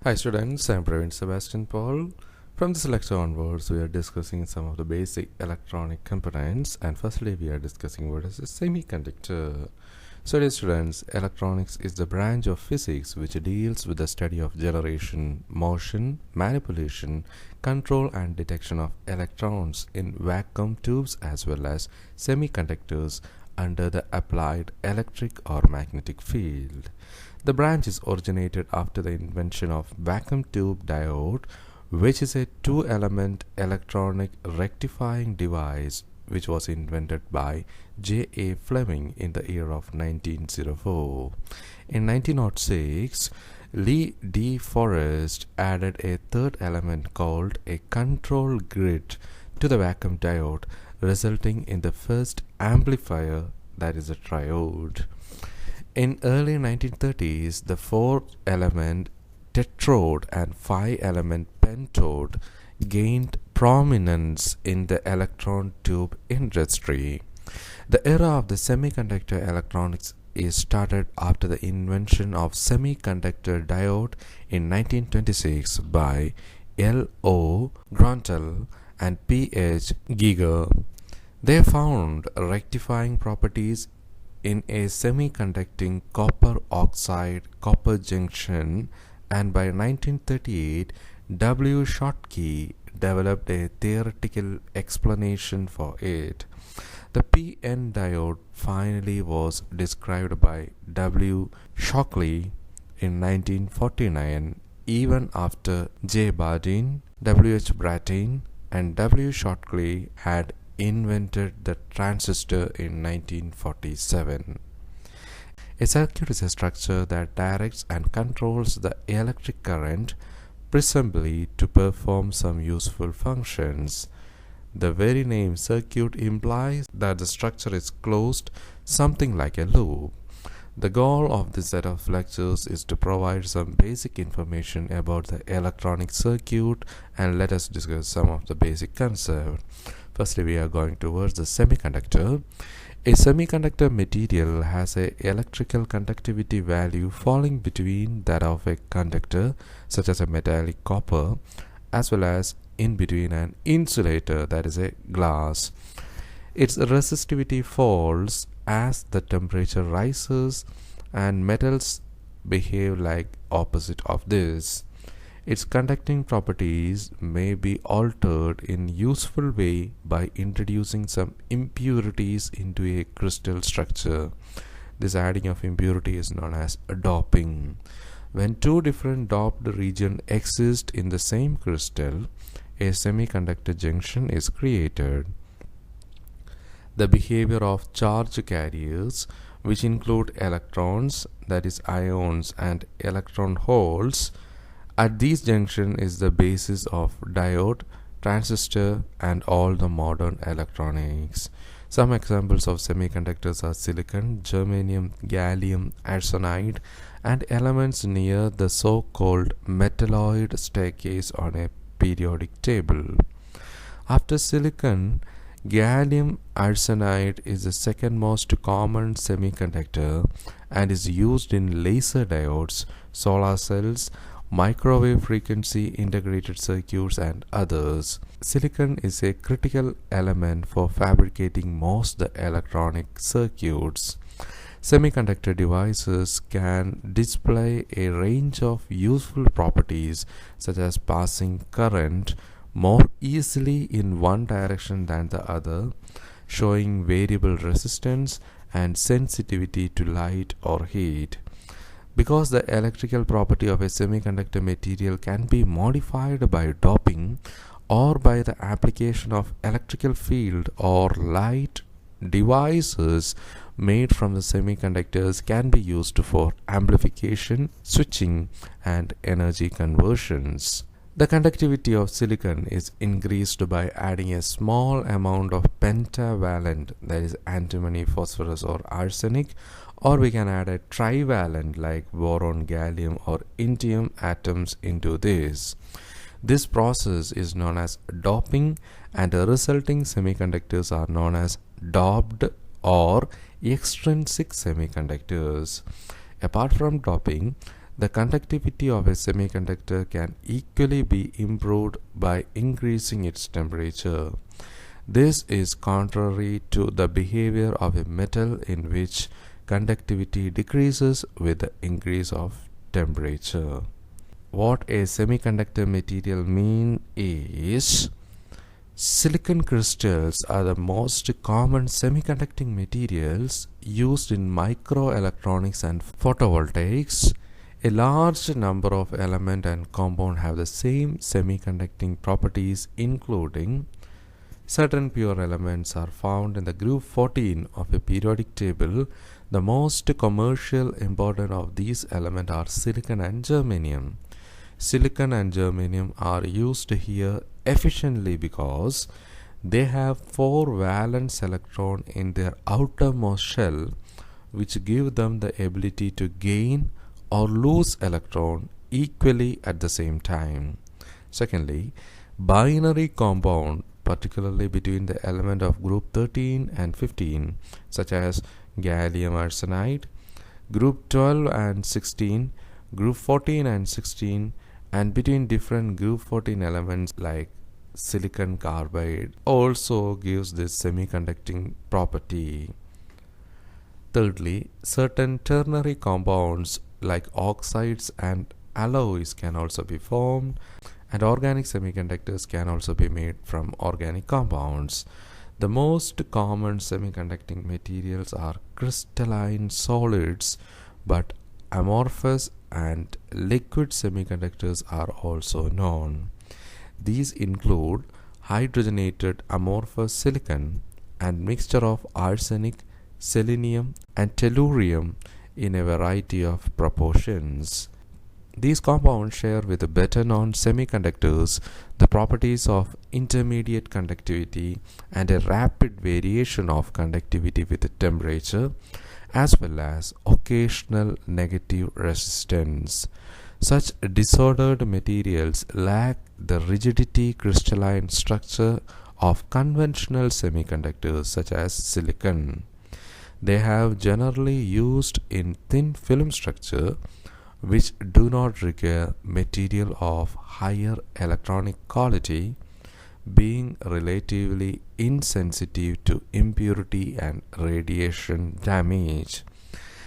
Hi students, I'm Praveen Sebastian Paul. From this lecture onwards, we are discussing some of the basic electronic components, and firstly we are discussing what is a semiconductor. So dear students, electronics is the branch of physics which deals with the study of generation, motion, manipulation, control and detection of electrons in vacuum tubes as well as semiconductors under the applied electric or magnetic field. The branch is originated after the invention of vacuum tube diode, which is a two-element electronic rectifying device which was invented by J.A. Fleming in the year of 1904. In 1906, Lee De Forest added a third element called a control grid to the vacuum diode, resulting in the first amplifier, that is a triode. In early 1930s, the 4-element tetrode and 5-element pentode gained prominence in the electron tube industry. The era of the semiconductor electronics is started after the invention of semiconductor diode in 1926 by L.O. Grontel and P.H. Giger. They found rectifying properties in a semiconducting copper oxide copper junction, and by 1938 W. Schottky developed a theoretical explanation for it. The PN diode finally was described by W. Shockley in 1949, even after J. Bardeen, W. H. Brattain and W. Schottky had invented the transistor in 1947. A circuit is a structure that directs and controls the electric current, presumably to perform some useful functions. The very name circuit implies that the structure is closed, something like a loop. The goal of this set of lectures is to provide some basic information about the electronic circuit, and let us discuss some of the basic concepts. Firstly, we are going towards the semiconductor. A semiconductor material has an electrical conductivity value falling between that of a conductor, such as a metallic copper, as well as in between an insulator, that is a glass. Its resistivity falls as the temperature rises, and metals behave like opposite of this. Its conducting properties may be altered in useful way by introducing some impurities into a crystal structure. This adding of impurity is known as doping. When two different doped regions exist in the same crystal, a semiconductor junction is created. The behavior of charge carriers, which include electrons, that is ions, and electron holes, at these junctions is the basis of diode, transistor, and all the modern electronics. Some examples of semiconductors are silicon, germanium, gallium arsenide, and elements near the so-called metalloid staircase on a periodic table. After silicon, gallium arsenide is the second most common semiconductor and is used in laser diodes, solar cells, microwave frequency integrated circuits, and others. Silicon is a critical element for fabricating most the electronic circuits. Semiconductor devices can display a range of useful properties, such as passing current more easily in one direction than the other, showing variable resistance and sensitivity to light or heat. Because the electrical property of a semiconductor material can be modified by doping or by the application of electrical field or light, devices made from the semiconductors can be used for amplification, switching, and energy conversions. The conductivity of silicon is increased by adding a small amount of pentavalent, that is antimony, phosphorus, or arsenic, or we can add a trivalent like boron, gallium, or indium atoms into this. This process is known as doping, and the resulting semiconductors are known as doped or extrinsic semiconductors. Apart from doping, The conductivity of a semiconductor can equally be improved by increasing its temperature. This is contrary to the behavior of a metal in which conductivity decreases with the increase of temperature. What a semiconductor material means is silicon crystals are the most common semiconducting materials used in microelectronics and photovoltaics. A large number of elements and compounds have the same semiconducting properties, including certain pure elements are found in the group 14 of a periodic table. The most commercial important of these elements are silicon and germanium. Silicon and germanium are used here efficiently because they have 4 valence electrons in their outermost shell, which give them the ability to gain or lose electron equally at the same time. Secondly, binary compound, particularly between the element of group 13 and 15, such as gallium arsenide, group 12 and 16, group 14 and 16, and between different group 14 elements like silicon carbide, also gives this semiconducting property. Thirdly, certain ternary compounds like oxides and alloys can also be formed, and organic semiconductors can also be made from organic compounds. The most common semiconducting materials are crystalline solids, but amorphous and liquid semiconductors are also known. These include hydrogenated amorphous silicon and mixture of arsenic, selenium and tellurium in a variety of proportions. These compounds share with better known semiconductors the properties of intermediate conductivity and a rapid variation of conductivity with temperature, as well as occasional negative resistance. Such disordered materials lack the rigidity crystalline structure of conventional semiconductors such as silicon. They have generally used in thin film structure, which do not require material of higher electronic quality, being relatively insensitive to impurity and radiation damage.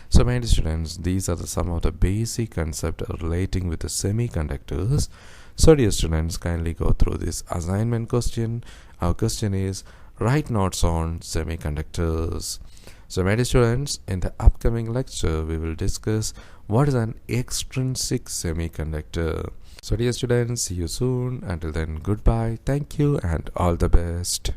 So my dear students, these are some of the basic concepts relating with the semiconductors. So dear students, kindly go through this assignment question. Our question is, write notes on semiconductors. So my dear students, in the upcoming lecture we will discuss what is an extrinsic semiconductor. So dear students, see you soon. Until then, goodbye, thank you and all the best.